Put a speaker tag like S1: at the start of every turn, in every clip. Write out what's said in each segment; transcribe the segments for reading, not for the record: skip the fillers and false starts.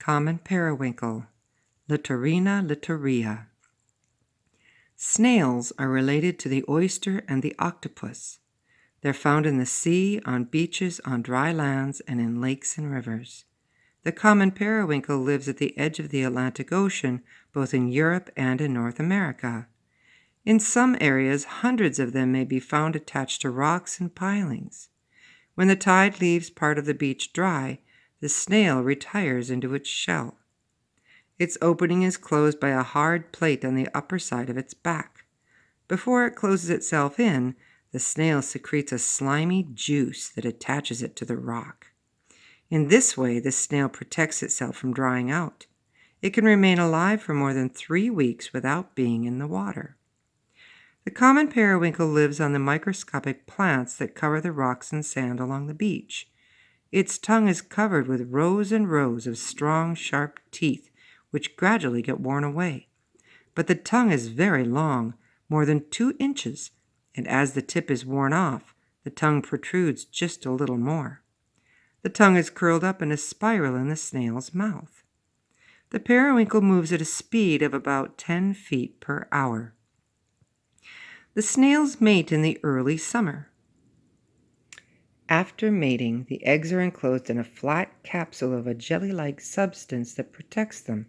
S1: Common periwinkle, Littorina littorea. Snails are related to the oyster and the octopus. They're found in the sea, on beaches, on dry lands, and in lakes and rivers. The common periwinkle lives at the edge of the Atlantic Ocean, both in Europe and in North America. In some areas, hundreds of them may be found attached to rocks and pilings. When the tide leaves part of the beach dry, the snail retires into its shell. Its opening is closed by a hard plate on the upper side of its back. Before it closes itself in, the snail secretes a slimy juice that attaches it to the rock. In this way, the snail protects itself from drying out. It can remain alive for more than 3 weeks without being in the water. The common periwinkle lives on the microscopic plants that cover the rocks and sand along the beach. Its tongue is covered with rows and rows of strong, sharp teeth, which gradually get worn away. But the tongue is very long, more than 2 inches, and as the tip is worn off, the tongue protrudes just a little more. The tongue is curled up in a spiral in the snail's mouth. The periwinkle moves at a speed of about 10 feet per hour. The snails mate in the early summer. After mating, the eggs are enclosed in a flat capsule of a jelly-like substance that protects them.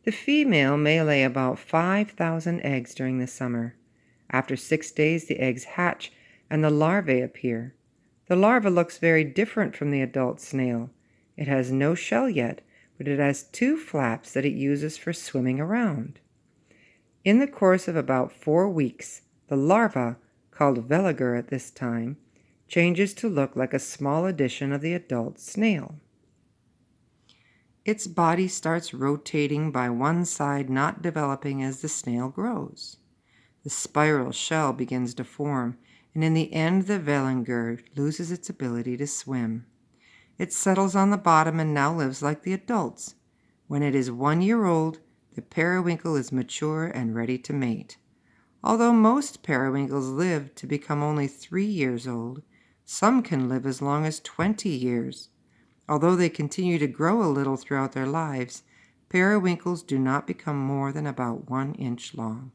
S1: The female may lay about 5,000 eggs during the summer. After 6 days, the eggs hatch and the larvae appear. The larva looks very different from the adult snail. It has no shell yet, but it has 2 flaps that it uses for swimming around. In the course of about 4 weeks, the larva, called veliger at this time, changes to look like a small edition of the adult snail. Its body starts rotating by one side, not developing as the snail grows. The spiral shell begins to form, and in the end the veliger loses its ability to swim. It settles on the bottom and now lives like the adults. When it is 1 year old, the periwinkle is mature and ready to mate. Although most periwinkles live to become only 3 years old, some can live as long as 20 years. Although they continue to grow a little throughout their lives, periwinkles do not become more than about 1 inch long.